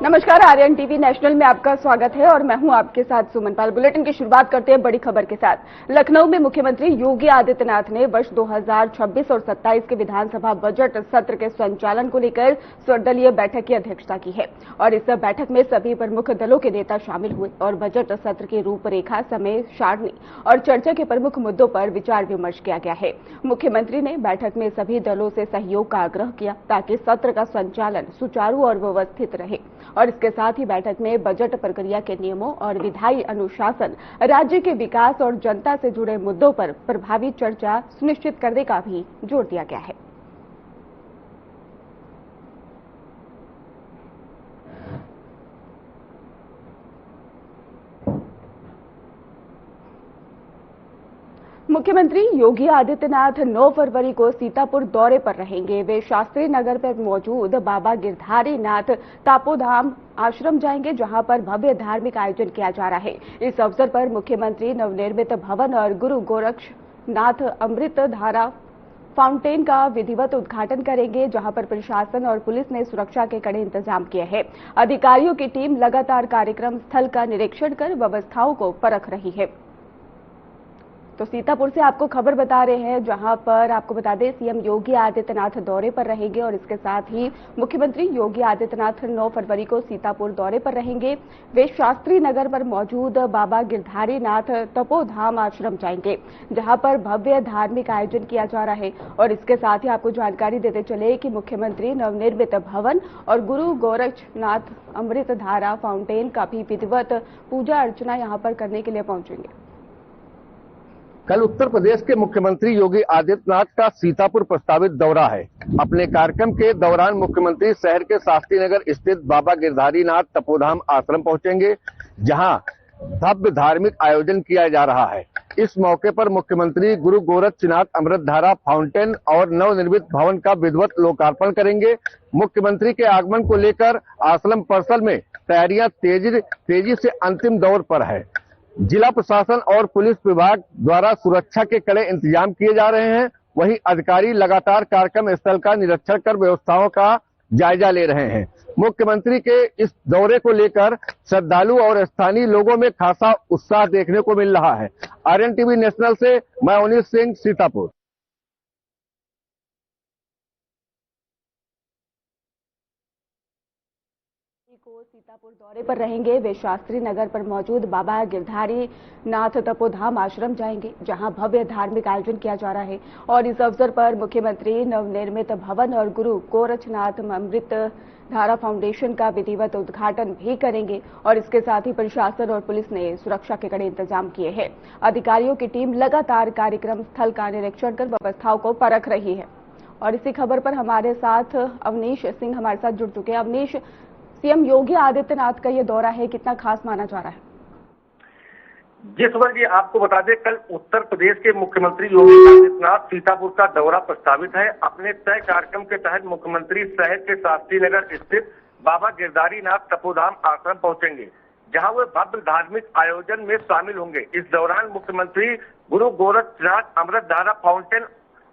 नमस्कार, Aryan TV national में आपका स्वागत है और मैं हूं आपके साथ सुमन पाल। बुलेटिन की शुरुआत करते हैं बड़ी खबर के साथ। लखनऊ में मुख्यमंत्री योगी आदित्यनाथ ने वर्ष 2026 और 27 के विधानसभा बजट सत्र के संचालन को लेकर सर्वदलीय बैठक की अध्यक्षता की है और इस बैठक में सभी प्रमुख दलों के नेता शामिल हुए और बजट सत्र की रूपरेखा, समय सारणी और चर्चा के प्रमुख मुद्दों पर विचार विमर्श किया गया है। मुख्यमंत्री ने बैठक में सभी दलों से सहयोग का आग्रह किया ताकि सत्र का संचालन सुचारू और व्यवस्थित रहे और इसके साथ ही बैठक में बजट प्रक्रिया के नियमों और विधायी अनुशासन, राज्य के विकास और जनता से जुड़े मुद्दों पर प्रभावी चर्चा सुनिश्चित करने का भी जोर दिया गया है। मुख्यमंत्री योगी आदित्यनाथ 9 फरवरी को सीतापुर दौरे पर रहेंगे। वे शास्त्री नगर पर मौजूद बाबा गिरधारी नाथ तपोधाम आश्रम जाएंगे, जहां पर भव्य धार्मिक आयोजन किया जा रहा है। इस अवसर पर मुख्यमंत्री नवनिर्मित भवन और गुरु गोरक्षनाथ अमृत धारा फाउंटेन का विधिवत उद्घाटन करेंगे, जहां पर प्रशासन और पुलिस ने सुरक्षा के कड़े इंतजाम किए हैं। अधिकारियों की टीम लगातार कार्यक्रम स्थल का निरीक्षण कर व्यवस्थाओं को परख रही है। तो सीतापुर से आपको खबर बता रहे हैं, जहां पर आपको बता दें सीएम योगी आदित्यनाथ दौरे पर रहेंगे और इसके साथ ही मुख्यमंत्री योगी आदित्यनाथ 9 फरवरी को सीतापुर दौरे पर रहेंगे। वे शास्त्री नगर पर मौजूद बाबा गिरधारी नाथ तपोधाम आश्रम जाएंगे, जहां पर भव्य धार्मिक आयोजन किया जा रहा है और इसके साथ ही आपको जानकारी देते चले कि मुख्यमंत्री नवनिर्मित भवन और गुरु गोरक्षनाथ अमृत धारा फाउंटेन का भी विधिवत पूजा अर्चना यहां पर करने के लिए पहुंचेंगे। कल उत्तर प्रदेश के मुख्यमंत्री योगी आदित्यनाथ का सीतापुर प्रस्तावित दौरा है। अपने कार्यक्रम के दौरान मुख्यमंत्री शहर के शास्त्री नगर स्थित बाबा गिरधारी नाथ तपोधाम आश्रम पहुंचेंगे, जहां भव्य धार्मिक आयोजन किया जा रहा है। इस मौके पर मुख्यमंत्री गुरु गोरक्षनाथ अमृतधारा फाउंटेन और नवनिर्मित भवन का विधिवत लोकार्पण करेंगे। मुख्यमंत्री के आगमन को लेकर आश्रम परिसर में तैयारियां तेजी से अंतिम दौर पर है। जिला प्रशासन और पुलिस विभाग द्वारा सुरक्षा के कड़े इंतजाम किए जा रहे हैं। वहीं अधिकारी लगातार कार्यक्रम स्थल का निरीक्षण कर व्यवस्थाओं का जायजा ले रहे हैं। मुख्यमंत्री के इस दौरे को लेकर श्रद्धालु और स्थानीय लोगों में खासा उत्साह देखने को मिल रहा है। आर्यन टीवी नेशनल से मैं अनिल सिंह, सीतापुर। को सीतापुर दौरे पर रहेंगे। वे शास्त्री नगर पर मौजूद बाबा गिरधारी नाथ तपोधाम आश्रम जाएंगे, जहां भव्य धार्मिक आयोजन किया जा रहा है और इस अवसर पर मुख्यमंत्री नवनिर्मित भवन और गुरु गोरक्षनाथ अमृत धारा फाउंडेशन का विधिवत उद्घाटन भी करेंगे और इसके साथ ही प्रशासन और पुलिस ने सुरक्षा के कड़े इंतजाम किए हैं। अधिकारियों की टीम लगातार कार्यक्रम स्थल का निरीक्षण कर व्यवस्थाओं को परख रही है और इसी खबर पर हमारे साथ अवनीश सिंह हमारे साथ जुड़ चुके हैं। अवनीश, सीएम योगी आदित्यनाथ का ये दौरा है, कितना खास माना जा रहा है? जी सुमन जी, आपको बता दें कल उत्तर प्रदेश के मुख्यमंत्री योगी आदित्यनाथ सीतापुर का दौरा प्रस्तावित है। अपने तय कार्यक्रम के तहत मुख्यमंत्री शहर के शास्त्री नगर स्थित बाबा गिरधारी नाथ तपोधाम आश्रम पहुंचेंगे, जहां वे भव्य धार्मिक आयोजन में शामिल होंगे। इस दौरान मुख्यमंत्री गुरु गोरक्षनाथ अमृत धारा फाउंटेन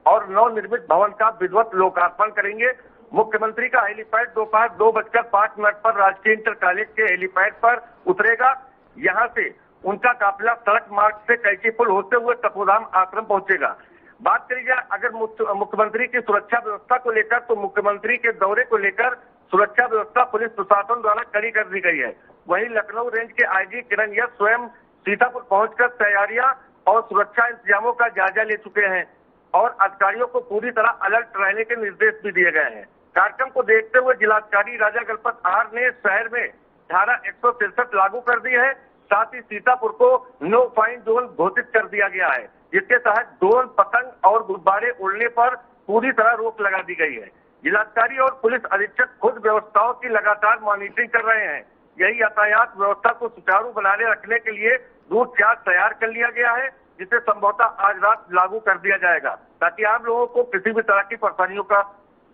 और नवनिर्मित भवन का विधिवत लोकार्पण करेंगे। मुख्यमंत्री का हेलीपैड दोपहर 2:05 पर राजकीय इंटर कॉलेज के हेलीपैड पर उतरेगा। यहां से उनका काफिला सड़क मार्ग से कैची पुल होते हुए तपोधाम आश्रम पहुंचेगा। बात करी जाए अगर मुख्यमंत्री की सुरक्षा व्यवस्था को लेकर, तो मुख्यमंत्री के दौरे को लेकर सुरक्षा व्यवस्था पुलिस प्रशासन द्वारा कड़ी कर दी गई है। वहीं लखनऊ रेंज के आईजी किरण यश स्वयं सीतापुर पहुंचकर तैयारियां और सुरक्षा इंतजामों का जायजा ले चुके हैं और अधिकारियों को पूरी तरह अलर्ट रहने के निर्देश भी दिए गए हैं। कार्यक्रम को देखते हुए जिलाधिकारी राजा गलपत आर ने शहर में धारा 163 लागू कर दी है। साथ ही सीतापुर को नो फाइन जोन घोषित कर दिया गया है, जिसके तहत ड्रोन, पतंग और गुब्बारे उड़ने पर पूरी तरह रोक लगा दी गई है। जिलाधिकारी और पुलिस अधीक्षक खुद व्यवस्थाओं की लगातार मॉनिटरिंग कर रहे हैं। यही यातायात व्यवस्था को सुचारू बनाने रखने के लिए रूट चार्ट तैयार कर लिया गया है, जिसे संभवतः आज रात लागू कर दिया जाएगा, ताकि आम लोगों को किसी भी तरह की परेशानियों का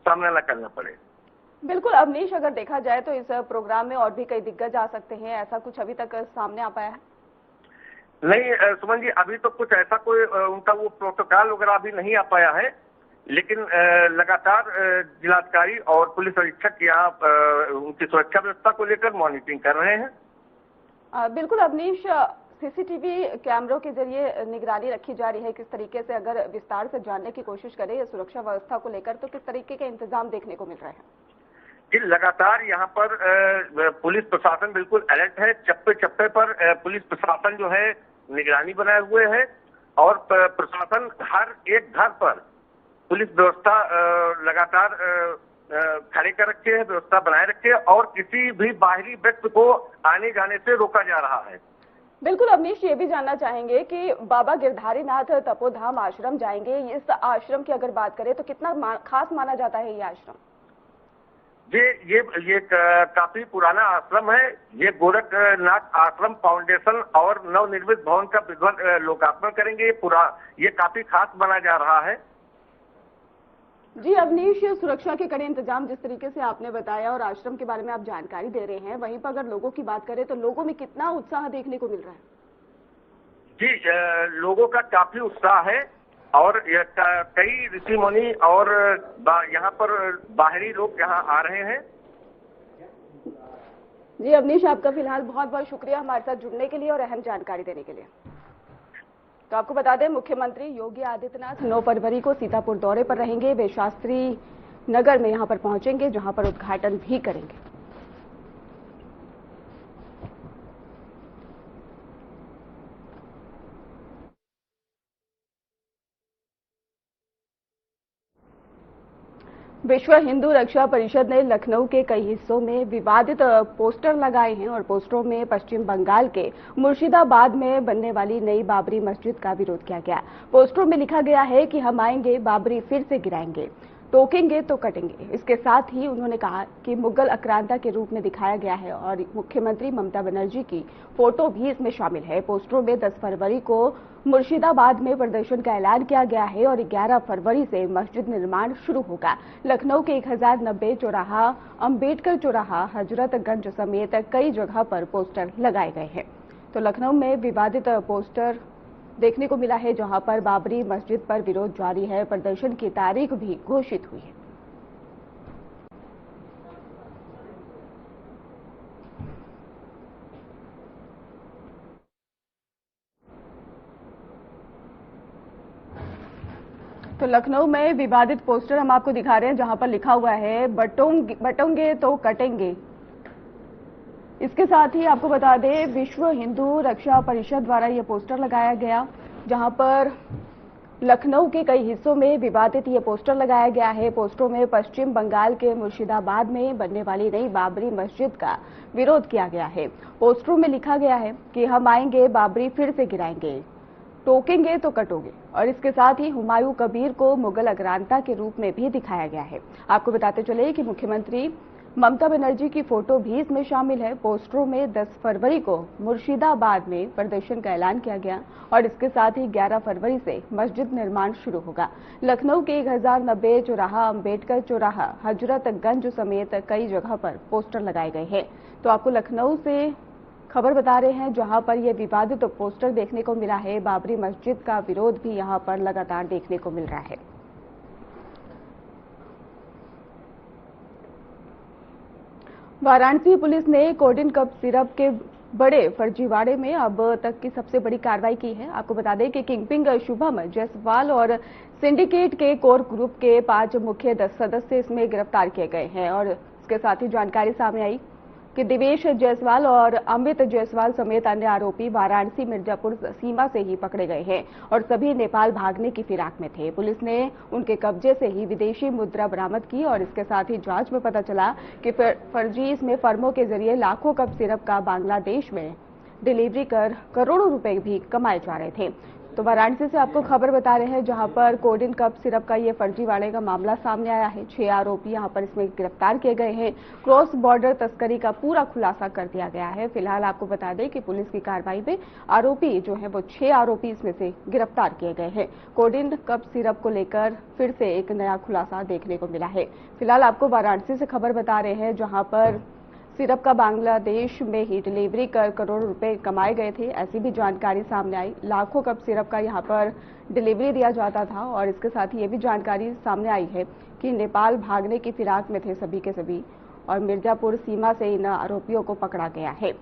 सामना न करना पड़े। बिल्कुल अवनीश, अगर देखा जाए तो इस प्रोग्राम में और भी कई दिग्गज आ सकते हैं, ऐसा कुछ अभी तक सामने आ पाया है? नहीं सुमन जी, अभी तो कुछ ऐसा कोई उनका वो प्रोटोकॉल वगैरह अभी नहीं आ पाया है, लेकिन लगातार जिलाधिकारी और पुलिस अधीक्षक यहाँ उनकी सुरक्षा व्यवस्था को लेकर मॉनिटरिंग कर रहे हैं। बिल्कुल अवनीश, सीसीटीवी कैमरों के जरिए निगरानी रखी जा रही है। किस तरीके से, अगर विस्तार से जानने की कोशिश करें सुरक्षा व्यवस्था को लेकर, तो किस तरीके के इंतजाम देखने को मिल रहे हैं? कि लगातार यहाँ पर पुलिस प्रशासन बिल्कुल अलर्ट है। चप्पे चप्पे पर पुलिस प्रशासन जो है निगरानी बनाए हुए है और प्रशासन हर एक घर पर पुलिस व्यवस्था लगातार खड़े कर रखे है, व्यवस्था बनाए रखे है और किसी भी बाहरी व्यक्ति को आने जाने से रोका जा रहा है। बिल्कुल अवनीश, ये भी जानना चाहेंगे कि बाबा गिरधारीनाथ तपोधाम आश्रम जाएंगे। इस आश्रम की अगर बात करें तो कितना खास माना जाता है ये आश्रम? ये काफी पुराना आश्रम है। ये गोरखनाथ आश्रम फाउंडेशन और नवनिर्मित भवन का विधिवत लोकार्पण करेंगे। ये काफी खास माना जा रहा है। जी अवनीश, सुरक्षा के कड़े इंतजाम जिस तरीके से आपने बताया और आश्रम के बारे में आप जानकारी दे रहे हैं, वहीं पर अगर लोगों की बात करें तो लोगों में कितना उत्साह देखने को मिल रहा है? जी, लोगों का काफी उत्साह है और कई ऋषि मुनि और यहाँ पर बाहरी लोग यहाँ आ रहे हैं। जी अवनीश, आपका फिलहाल बहुत बहुत शुक्रिया हमारे साथ जुड़ने के लिए और अहम जानकारी देने के लिए। तो आपको बता दें, मुख्यमंत्री योगी आदित्यनाथ 9 फरवरी को सीतापुर दौरे पर रहेंगे। वे शास्त्री नगर में यहां पर पहुंचेंगे, जहां पर उद्घाटन भी करेंगे। विश्व हिंदू रक्षा परिषद ने लखनऊ के कई हिस्सों में विवादित पोस्टर लगाए हैं और पोस्टरों में पश्चिम बंगाल के मुर्शिदाबाद में बनने वाली नई बाबरी मस्जिद का विरोध किया गया। पोस्टरों में लिखा गया है कि हम आएंगे, बाबरी फिर से गिराएंगे, टोकेंगे तो कटेंगे। इसके साथ ही उन्होंने कहा कि मुगल आक्रांता के रूप में दिखाया गया है और मुख्यमंत्री ममता बनर्जी की फोटो भी इसमें शामिल है। पोस्टरों में 10 फरवरी को मुर्शिदाबाद में प्रदर्शन का ऐलान किया गया है और 11 फरवरी से मस्जिद निर्माण शुरू होगा। लखनऊ के 1090 चौराहा, अंबेडकर चौराहा, हजरतगंज समेत कई जगह पर पोस्टर लगाए गए हैं। तो लखनऊ में विवादित पोस्टर देखने को मिला है, जहां पर बाबरी मस्जिद पर विरोध जारी है। प्रदर्शन की तारीख भी घोषित हुई है। तो लखनऊ में विवादित पोस्टर हम आपको दिखा रहे हैं, जहां पर लिखा हुआ है बटोंगे तो कटेंगे। इसके साथ ही आपको बता दें, विश्व हिंदू रक्षा परिषद द्वारा यह पोस्टर लगाया गया, जहां पर लखनऊ के कई हिस्सों में विवादित ये पोस्टर लगाया गया है। पोस्टरों में पश्चिम बंगाल के मुर्शिदाबाद में बनने वाली नई बाबरी मस्जिद का विरोध किया गया है। पोस्टरों में लिखा गया है कि हम आएंगे, बाबरी फिर से गिराएंगे, टोकेंगे तो कटोगे। और इसके साथ ही हुमायूं कबीर को मुगल आक्रांता के रूप में भी दिखाया गया है। आपको बताते चले कि मुख्यमंत्री ममता बनर्जी की फोटो भी इसमें शामिल है। पोस्टरों में 10 फरवरी को मुर्शिदाबाद में प्रदर्शन का ऐलान किया गया और इसके साथ ही 11 फरवरी से मस्जिद निर्माण शुरू होगा। लखनऊ के 1090 चौराहा, अंबेडकर चौराहा, हजरतगंज समेत कई जगह पर पोस्टर लगाए गए हैं। तो आपको लखनऊ से खबर बता रहे हैं, जहां पर यह विवादित पोस्टर देखने को मिला है। बाबरी मस्जिद का विरोध भी यहां पर लगातार देखने को मिल रहा है। वाराणसी पुलिस ने कोडिन कफ सिरप के बड़े फर्जीवाड़े में अब तक की सबसे बड़ी कार्रवाई की है। आपको बता दें कि किंगपिंग शुभम जायसवाल और सिंडिकेट के कोर ग्रुप के 5 मुख्य सदस्य इसमें गिरफ्तार किए गए हैं और इसके साथ ही जानकारी सामने आई कि दिवेश जायसवाल और अमित जायसवाल समेत अन्य आरोपी वाराणसी मिर्जापुर सीमा से ही पकड़े गए हैं और सभी नेपाल भागने की फिराक में थे। पुलिस ने उनके कब्जे से ही विदेशी मुद्रा बरामद की और इसके साथ ही जांच में पता चला कि फर्जी इसमें फर्मों के जरिए लाखों कप सिरप का बांग्लादेश में डिलीवरी कर करोड़ों रुपए भी कमाए जा रहे थे। तो वाराणसी से आपको खबर बता रहे हैं, जहां पर कोडिन कप सिरप का ये फर्जीवाड़े का मामला सामने आया है। 6 आरोपी यहां पर इसमें गिरफ्तार किए गए हैं। क्रॉस बॉर्डर तस्करी का पूरा खुलासा कर दिया गया है। फिलहाल आपको बता दें कि पुलिस की कार्रवाई में आरोपी जो है वो 6 आरोपी इसमें से गिरफ्तार किए गए हैं। कोडिन कप सिरप को लेकर फिर से एक नया खुलासा देखने को मिला है। फिलहाल आपको वाराणसी से खबर बता रहे हैं, जहां पर सिरप का बांग्लादेश में ही डिलीवरी कर करोड़ों रुपए कमाए गए थे, ऐसी भी जानकारी सामने आई। लाखों कप सिरप का यहां पर डिलीवरी दिया जाता था और इसके साथ ही ये भी जानकारी सामने आई है कि नेपाल भागने की फिराक में थे सभी के सभी और मिर्जापुर सीमा से इन आरोपियों को पकड़ा गया है।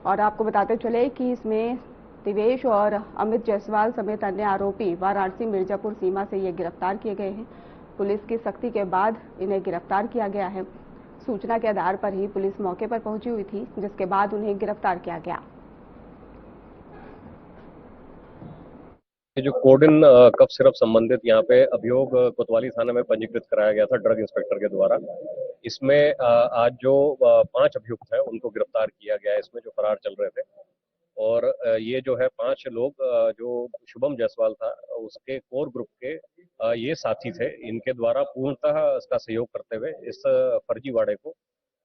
और आपको बताते चले कि इसमें दिवेश और अमित जायसवाल समेत अन्य आरोपी वाराणसी मिर्जापुर सीमा से ये गिरफ्तार किए गए हैं। पुलिस की सख्ती के बाद इन्हें गिरफ्तार किया गया है। सूचना के आधार पर ही पुलिस मौके पर पहुंची हुई थी, जिसके बाद उन्हें गिरफ्तार किया गया। ये जो कोडिन कफ सिरप संबंधित यहाँ पे अभियोग कोतवाली थाना में पंजीकृत कराया गया था ड्रग इंस्पेक्टर के द्वारा। इसमें आज जो 5 अभियुक्त हैं उनको गिरफ्तार किया गया है, इसमें जो फरार चल रहे थे। और ये जो है 5 लोग जो शुभम जायसवाल था उसके कोर ग्रुप के ये साथी थे। इनके द्वारा पूर्णतः इसका सहयोग करते हुए इस फर्जीवाड़े को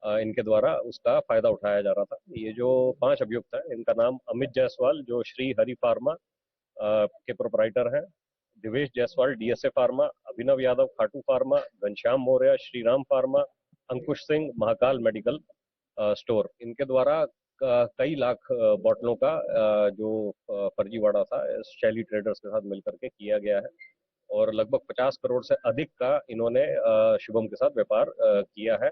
इनके द्वारा उसका फायदा उठाया जा रहा था। ये जो 5 अभियुक्त हैं इनका नाम अमित जायसवाल जो श्री हरि फार्मा के प्रोपराइटर हैं, दिवेश जायसवाल डीएसए फार्मा, अभिनव यादव खाटू फार्मा, घनश्याम मौर्य श्रीराम फार्मा, अंकुश सिंह महाकाल मेडिकल स्टोर। इनके द्वारा कई लाख बोतलों का जो फर्जीवाड़ा था शैली ट्रेडर्स के साथ मिलकर के किया गया है और लगभग 50 करोड़ से अधिक का इन्होंने शुभम के साथ व्यापार किया है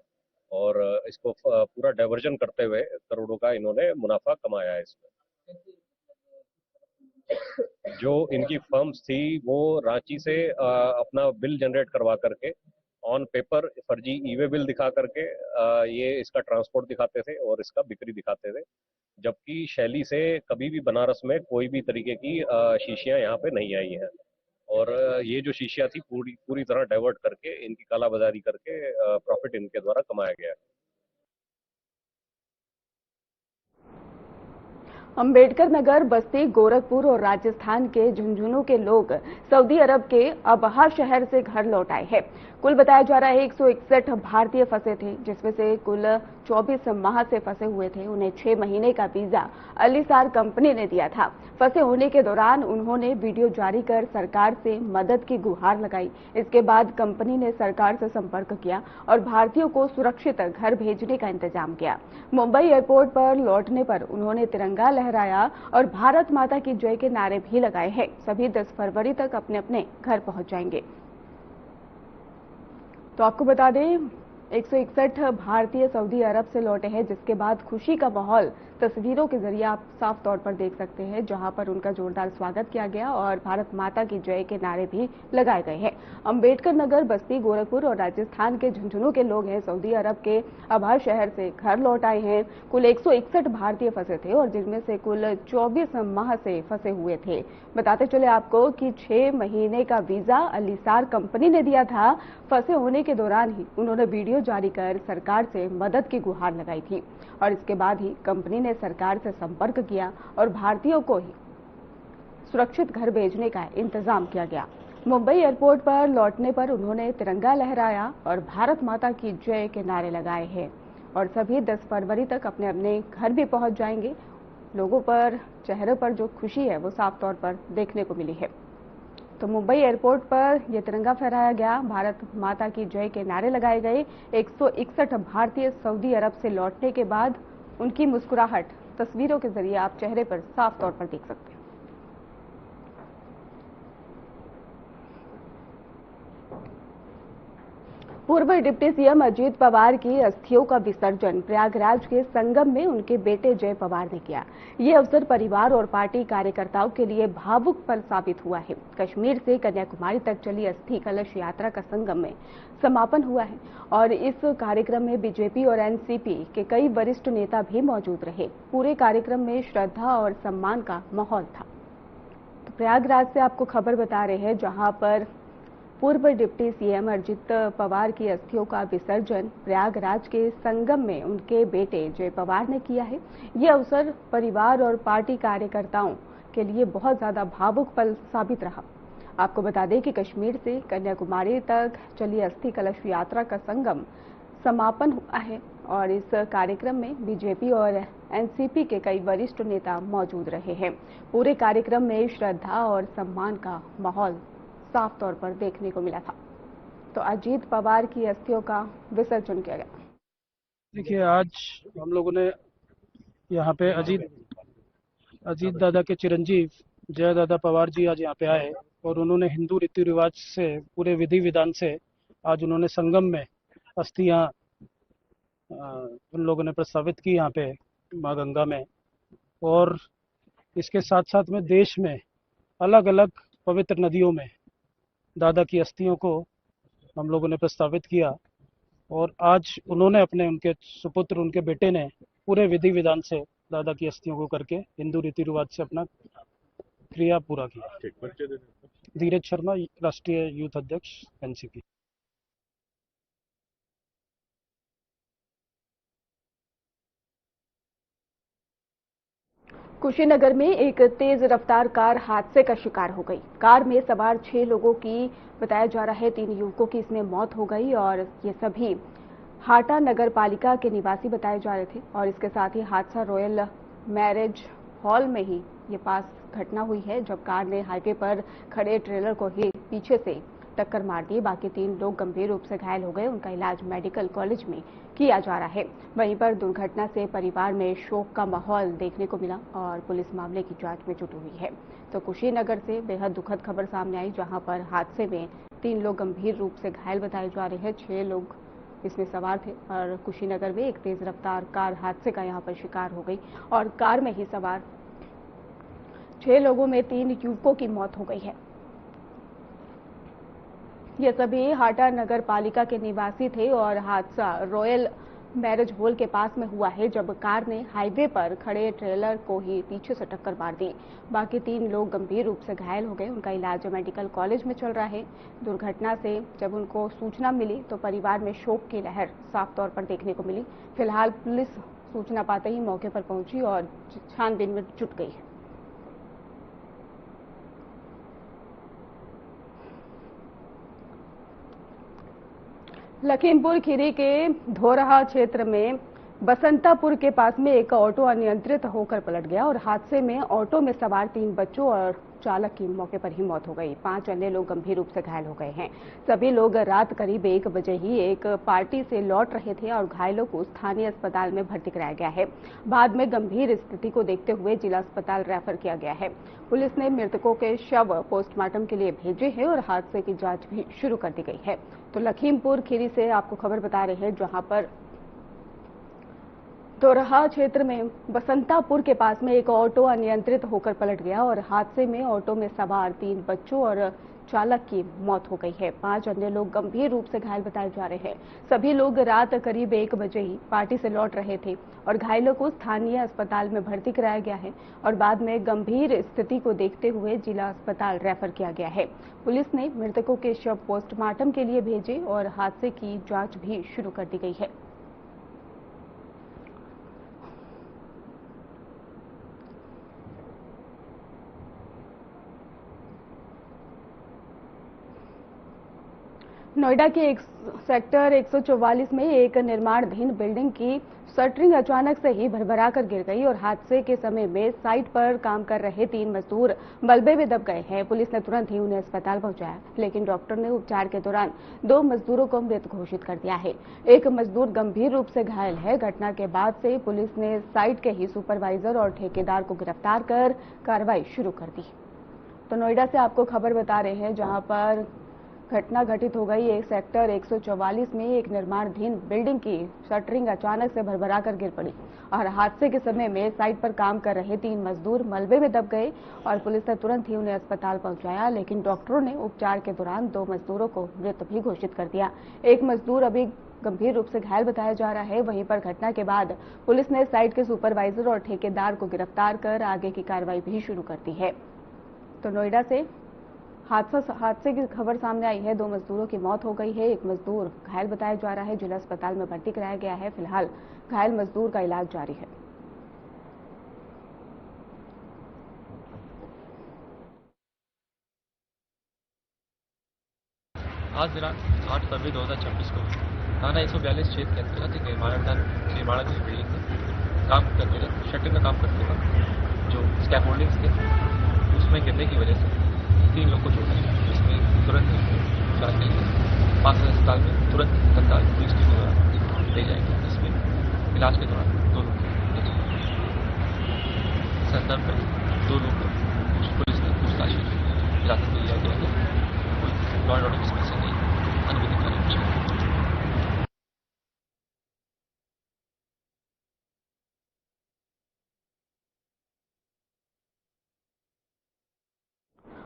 और इसको पूरा डाइवर्जन करते हुए करोड़ों का इन्होंने मुनाफा कमाया है। इसमें जो इनकी फर्म्स थी वो रांची से अपना बिल जनरेट करवा करके ऑन पेपर फर्जी ईवे बिल दिखा करके ये इसका ट्रांसपोर्ट दिखाते थे और इसका बिक्री दिखाते थे, जबकि शैली से कभी भी बनारस में कोई भी तरीके की शीशियां यहाँ पे नहीं आई हैं। और ये जो शीशियां थी पूरी तरह डाइवर्ट करके इनकी कालाबाजारी करके प्रॉफिट इनके द्वारा कमाया गया है। अंबेडकर नगर, बस्ती, गोरखपुर और राजस्थान के झुंझुनू के लोग सऊदी अरब के अबहा शहर से घर लौट आए हैं। कुल बताया जा रहा है 161 भारतीय फंसे थे, जिसमें से कुल 24 माह से फंसे हुए थे। उन्हें 6 महीने का वीजा अलीसार कंपनी ने दिया था। फंसे होने के दौरान उन्होंने वीडियो जारी कर सरकार से मदद की गुहार लगाई। इसके बाद कंपनी ने सरकार से संपर्क किया और भारतीयों को सुरक्षित घर भेजने का इंतजाम किया। मुंबई एयरपोर्ट पर लौटने पर उन्होंने तिरंगा लहराया और भारत माता की जय के नारे भी लगाए हैं। सभी 10 फरवरी तक अपने अपने घर पहुंच जाएंगे। तो आपको बता दें 161 भारतीय सऊदी अरब से लौटे हैं, जिसके बाद खुशी का माहौल तस्वीरों के जरिए आप साफ तौर पर देख सकते हैं, जहां पर उनका जोरदार स्वागत किया गया और भारत माता की जय के नारे भी लगाए गए हैं। अंबेडकर नगर, बस्ती, गोरखपुर और राजस्थान के झुंझुनू के लोग हैं सऊदी अरब के अबहा शहर से घर लौट आए हैं। कुल 161 भारतीय फंसे थे और जिनमें से कुल 24 माह से फंसे हुए थे। बताते चले आपको कि 6 महीने का वीजा अलीसार कंपनी ने दिया था। फंसे होने के दौरान ही उन्होंने वीडियो जारी कर सरकार से मदद की गुहार लगाई थी और इसके बाद ही कंपनी ने सरकार से संपर्क किया और भारतीयों को ही सुरक्षित घर भेजने का इंतजाम किया गया। मुंबई एयरपोर्ट पर लौटने पर उन्होंने तिरंगा लहराया और भारत माता की जय के नारे लगाए हैं और सभी 10 फरवरी तक अपने अपने घर भी पहुंच जाएंगे। लोगों पर चेहरे पर जो खुशी है वो साफ तौर पर देखने को मिली है। तो मुंबई एयरपोर्ट पर यह तिरंगा फहराया गया, भारत माता की जय के नारे लगाए गए। 161 भारतीय सऊदी अरब से लौटने के बाद उनकी मुस्कुराहट तस्वीरों के जरिए आप चेहरे पर साफ तौर पर देख सकते हैं। पूर्व डिप्टी सीएम अजीत पवार की अस्थियों का विसर्जन प्रयागराज के संगम में उनके बेटे जय पवार ने किया। ये अवसर परिवार और पार्टी कार्यकर्ताओं के लिए भावुक पल साबित हुआ है। कश्मीर से कन्याकुमारी तक चली अस्थि कलश यात्रा का संगम में समापन हुआ है और इस कार्यक्रम में बीजेपी और एनसीपी के कई वरिष्ठ नेता भी मौजूद रहे। पूरे कार्यक्रम में श्रद्धा और सम्मान का माहौल था। तो प्रयागराज से आपको खबर बता रहे हैं, जहां पर पूर्व डिप्टी सीएम अजित पवार की अस्थियों का विसर्जन प्रयागराज के संगम में उनके बेटे जय पवार ने किया है। ये अवसर परिवार और पार्टी कार्यकर्ताओं के लिए बहुत ज्यादा भावुक पल साबित रहा। आपको बता दें कि कश्मीर से कन्याकुमारी तक चली अस्थि कलश यात्रा का संगम समापन हुआ है और इस कार्यक्रम में बीजेपी और एनसीपी के कई वरिष्ठ नेता मौजूद रहे हैं। पूरे कार्यक्रम में श्रद्धा और सम्मान का माहौल साफ तौर पर देखने को मिला था। तो अजीत पवार की अस्थियों का विसर्जन किया गया। देखिए, आज हम लोगों ने यहाँ पे अजीत दादा के चिरंजीव जय दादा पवार जी आज यहाँ पे आए और उन्होंने हिंदू रीति रिवाज से पूरे विधि विधान से आज उन्होंने संगम में अस्थियां उन लोगों ने प्रस्तावित की यहाँ पे माँ गंगा में। और इसके साथ साथ में देश में अलग अलग पवित्र नदियों में दादा की अस्थियों को हम लोगों ने प्रस्तावित किया और आज उन्होंने उनके सुपुत्र उनके बेटे ने पूरे विधि विधान से दादा की अस्थियों को करके हिंदू रीति रिवाज से अपना क्रिया पूरा किया। धीरज शर्मा, राष्ट्रीय यूथ अध्यक्ष एनसीपी। कुशीनगर में एक तेज रफ्तार कार हादसे का शिकार हो गई। कार में सवार 6 लोगों की बताया जा रहा है 3 युवकों की इसमें मौत हो गई और ये सभी हाटा नगर पालिका के निवासी बताए जा रहे थे। और इसके साथ ही हादसा रॉयल मैरिज हॉल में ही ये पास घटना हुई है, जब कार ने हाईवे पर खड़े ट्रेलर को ही पीछे से टक्कर मार दी। बाकी 3 लोग गंभीर रूप से घायल हो गए, उनका इलाज मेडिकल कॉलेज में किया जा रहा है। वहीं पर दुर्घटना से परिवार में शोक का माहौल देखने को मिला और पुलिस मामले की जांच में जुटी हुई है। तो कुशीनगर से बेहद दुखद खबर सामने आई, जहां पर हादसे में 3 लोग गंभीर रूप से घायल बताए जा रहे हैं। 6 लोग इसमें सवार थे और कुशीनगर में एक तेज रफ्तार कार हादसे का यहां पर शिकार हो गई और कार में ही सवार 6 लोगों में 3 युवकों की मौत हो गई है। ये सभी हाटा नगर पालिका के निवासी थे और हादसा रॉयल मैरिज हॉल के पास में हुआ है, जब कार ने हाईवे पर खड़े ट्रेलर को ही पीछे से टक्कर मार दी। बाकी 3 लोग गंभीर रूप से घायल हो गए, उनका इलाज मेडिकल कॉलेज में चल रहा है। दुर्घटना से जब उनको सूचना मिली तो परिवार में शोक की लहर साफ तौर पर देखने को मिली। फिलहाल पुलिस सूचना पाते ही मौके पर पहुंची और छानबीन में जुट गई है। लखीमपुर खीरी के धोरहा क्षेत्र में बसंतापुर के पास में एक ऑटो अनियंत्रित होकर पलट गया और हादसे में ऑटो में सवार 3 बच्चों और चालक की मौके पर ही मौत हो गई। 5 अन्य लोग गंभीर रूप से घायल हो गए हैं। सभी लोग रात करीब 1 बजे ही एक पार्टी से लौट रहे थे और घायलों को स्थानीय अस्पताल में भर्ती कराया गया है। बाद में गंभीर स्थिति को देखते हुए जिला अस्पताल रेफर किया गया है। पुलिस ने मृतकों के शव पोस्टमार्टम के लिए भेजे हैं और हादसे की जांच भी शुरू कर दी गई है। तो लखीमपुर खीरी से आपको खबर बता रहे हैं, जहां पर दोरहा क्षेत्र में बसंतापुर के पास में एक ऑटो अनियंत्रित होकर पलट गया और हादसे में ऑटो में सवार 3 बच्चों और चालक की मौत हो गई है। 5 अन्य लोग गंभीर रूप से घायल बताए जा रहे हैं। सभी लोग रात करीब 1 बजे ही पार्टी से लौट रहे थे और घायलों को स्थानीय अस्पताल में भर्ती कराया गया है और बाद में गंभीर स्थिति को देखते हुए जिला अस्पताल रेफर किया गया है। पुलिस ने मृतकों के शव पोस्टमार्टम के लिए भेजे और हादसे की जांच भी शुरू कर दी गई है। नोएडा के एक सेक्टर 144 में एक निर्माणाधीन बिल्डिंग की शटरिंग अचानक से ही भरभराकर गिर गई और हादसे के समय में साइट पर काम कर रहे 3 मजदूर मलबे में दब गए हैं। पुलिस ने तुरंत ही उन्हें अस्पताल पहुंचाया, लेकिन डॉक्टर ने उपचार के दौरान 2 मजदूरों को मृत घोषित कर दिया है। एक मजदूर गंभीर रूप से घायल है। घटना के बाद से पुलिस ने साइट के ही सुपरवाइजर और ठेकेदार को गिरफ्तार कर कार्रवाई शुरू कर दी। तो नोएडा से आपको खबर बता रहे हैं, जहां पर घटना घटित हो गई। एक सेक्टर 144 में एक निर्माणाधीन बिल्डिंग की शटरिंग अचानक से भरभराकर गिर पड़ी और हादसे के समय में साइट पर काम कर रहे 3 मजदूर मलबे में दब गए और पुलिस ने तुरंत ही उन्हें अस्पताल पहुंचाया, लेकिन डॉक्टरों ने उपचार के दौरान 2 मजदूरों को मृत भी घोषित कर दिया। एक मजदूर अभी गंभीर रूप से घायल बताया जा रहा है। वहीं पर घटना के बाद पुलिस ने साइट के सुपरवाइजर और ठेकेदार को गिरफ्तार कर आगे की कार्रवाई भी शुरू कर दी है। तो नोएडा से हादसे की खबर सामने आई है। 2 मजदूरों की मौत हो गई है। एक मजदूर घायल बताया जा रहा है, जिला अस्पताल में भर्ती कराया गया है। फिलहाल घायल मजदूर का इलाज जारी है। आज दिनांक 8 फरवरी 2026 को थाना 142 क्षेत्र के अंतर्गत एक निर्माणाधीन बिल्डिंग में काम करते रहे शटरिंग का काम करते वक्त जो स्कैफोल्डिंग्स थे उसमें गिरने की वजह से 3 लोग को चोट आई, जिसमें तुरंत उपचार के लिए पास अस्पताल में तुरंत तत्काल पुलिस टीम द्वारा ले जाएंगे, जिसमें इलाज के दौरान 2 लोग संदर्भ में 2 लोग पुलिस ने पूछताछ हिरासत में लिया गया है। कोई लॉ एंड ऑर्डर की समस्या नहीं, अनविधिक कार्य कुछ नहीं।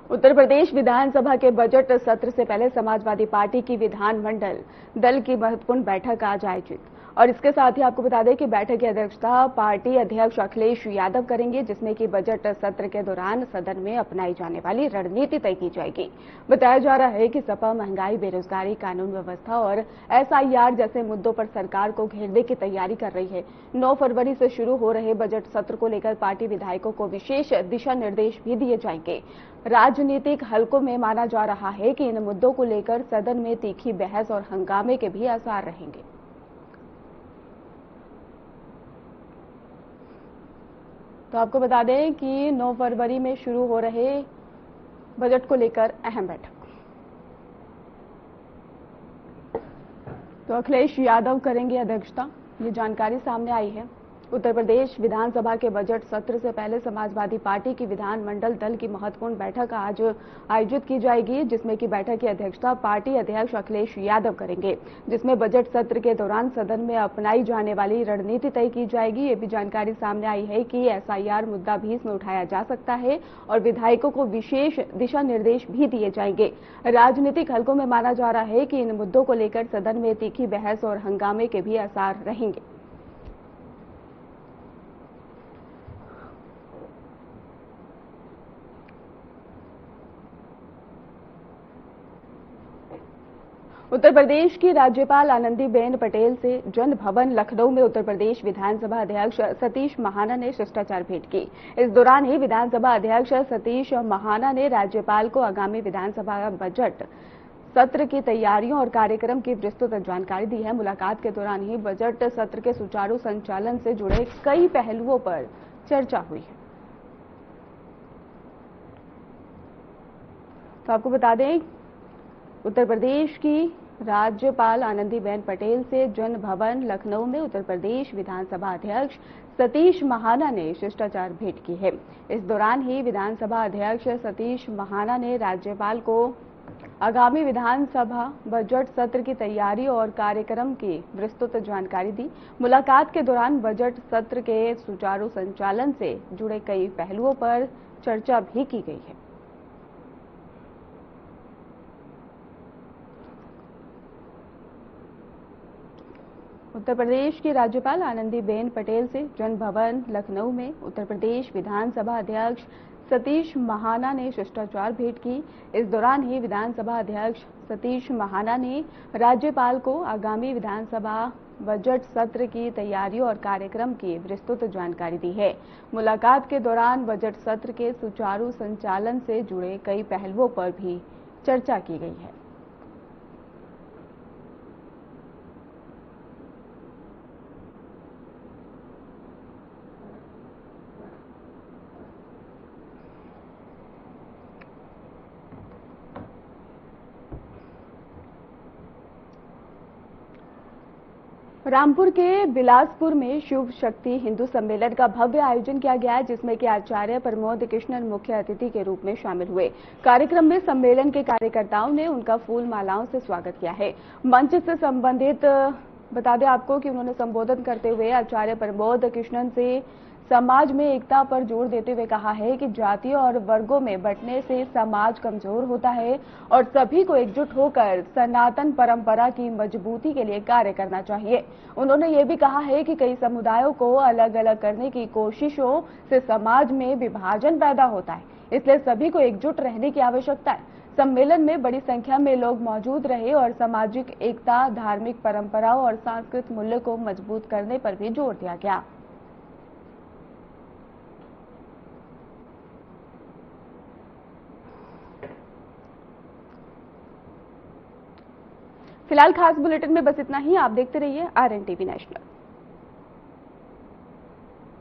उत्तर प्रदेश विधानसभा के बजट सत्र से पहले समाजवादी पार्टी की विधानमंडल दल की महत्वपूर्ण बैठक आज आयोजित, और इसके साथ ही आपको बता दें कि बैठक की अध्यक्षता पार्टी अध्यक्ष अखिलेश यादव करेंगे, जिसमें कि बजट सत्र के दौरान सदन में अपनाई जाने वाली रणनीति तय की जाएगी। बताया जा रहा है कि सपा महंगाई, बेरोजगारी, कानून व्यवस्था और SIR जैसे मुद्दों पर सरकार को घेरने की तैयारी कर रही है। 9 फरवरी से शुरू हो रहे बजट सत्र को लेकर पार्टी विधायकों को विशेष दिशा निर्देश भी दिए जाएंगे। राजनीतिक हलकों में माना जा रहा है कि इन मुद्दों को लेकर सदन में तीखी बहस और हंगामे के भी आसार रहेंगे। तो आपको बता दें कि 9 फरवरी में शुरू हो रहे बजट को लेकर अहम बैठक, तो अखिलेश यादव करेंगे अध्यक्षता, ये जानकारी सामने आई है। उत्तर प्रदेश विधानसभा के बजट सत्र से पहले समाजवादी पार्टी की विधानमंडल दल की महत्वपूर्ण बैठक आज आयोजित की जाएगी, जिसमें कि बैठक की अध्यक्षता पार्टी अध्यक्ष अखिलेश यादव करेंगे, जिसमें बजट सत्र के दौरान सदन में अपनाई जाने वाली रणनीति तय की जाएगी। ये भी जानकारी सामने आई है कि SIR मुद्दा भी इसमें उठाया जा सकता है और विधायकों को विशेष दिशा निर्देश भी दिए जाएंगे। राजनीतिक हलकों में माना जा रहा है कि इन मुद्दों को लेकर सदन में तीखी बहस और हंगामे के भी आसार रहेंगे। उत्तर प्रदेश की राज्यपाल आनंदीबेन पटेल से जन भवन लखनऊ में उत्तर प्रदेश विधानसभा अध्यक्ष सतीश महाना ने शिष्टाचार भेंट की। इस दौरान ही विधानसभा अध्यक्ष सतीश महाना ने राज्यपाल को आगामी विधानसभा बजट सत्र की तैयारियों और कार्यक्रम की विस्तृत जानकारी दी है। मुलाकात के दौरान ही बजट सत्र के सुचारू संचालन से जुड़े कई पहलुओं पर चर्चा हुई है। तो आपको बता दें, उत्तर प्रदेश की राज्यपाल आनंदीबेन पटेल से जन भवन लखनऊ में उत्तर प्रदेश विधानसभा अध्यक्ष सतीश महाना ने शिष्टाचार भेंट की है। इस दौरान ही विधानसभा अध्यक्ष सतीश महाना ने राज्यपाल को आगामी विधानसभा बजट सत्र की तैयारी और कार्यक्रम की विस्तृत जानकारी दी। मुलाकात के दौरान बजट सत्र के सुचारू संचालन से जुड़े कई पहलुओं पर चर्चा भी की गई है। उत्तर प्रदेश की राज्यपाल आनंदीबेन पटेल से जन भवन लखनऊ में उत्तर प्रदेश विधानसभा अध्यक्ष सतीश महाना ने शिष्टाचार भेंट की। इस दौरान ही विधानसभा अध्यक्ष सतीश महाना ने राज्यपाल को आगामी विधानसभा बजट सत्र की तैयारी और कार्यक्रम की विस्तृत जानकारी दी है। मुलाकात के दौरान बजट सत्र के सुचारू संचालन से जुड़े कई पहलुओं पर भी चर्चा की गई है। रामपुर के बिलासपुर में शिव शक्ति हिंदू सम्मेलन का भव्य आयोजन किया गया है, जिसमें कि आचार्य प्रमोद कृष्णन मुख्य अतिथि के रूप में शामिल हुए। कार्यक्रम में सम्मेलन के कार्यकर्ताओं ने उनका फूल मालाओं से स्वागत किया है। मंच से संबंधित बता दें आपको कि उन्होंने संबोधन करते हुए आचार्य प्रमोद कृष्णन से समाज में एकता पर जोर देते हुए कहा है कि जातियों और वर्गों में बंटने से समाज कमजोर होता है और सभी को एकजुट होकर सनातन परंपरा की मजबूती के लिए कार्य करना चाहिए। उन्होंने ये भी कहा है कि कई समुदायों को अलग अलग करने की कोशिशों से समाज में विभाजन पैदा होता है, इसलिए सभी को एकजुट रहने की आवश्यकता है। सम्मेलन में बड़ी संख्या में लोग मौजूद रहे और सामाजिक एकता, धार्मिक परंपराओं और सांस्कृतिक मूल्य को मजबूत करने पर भी जोर दिया गया। फिलहाल खास बुलेटिन में बस इतना ही। आप देखते रहिए RNTV नेशनल।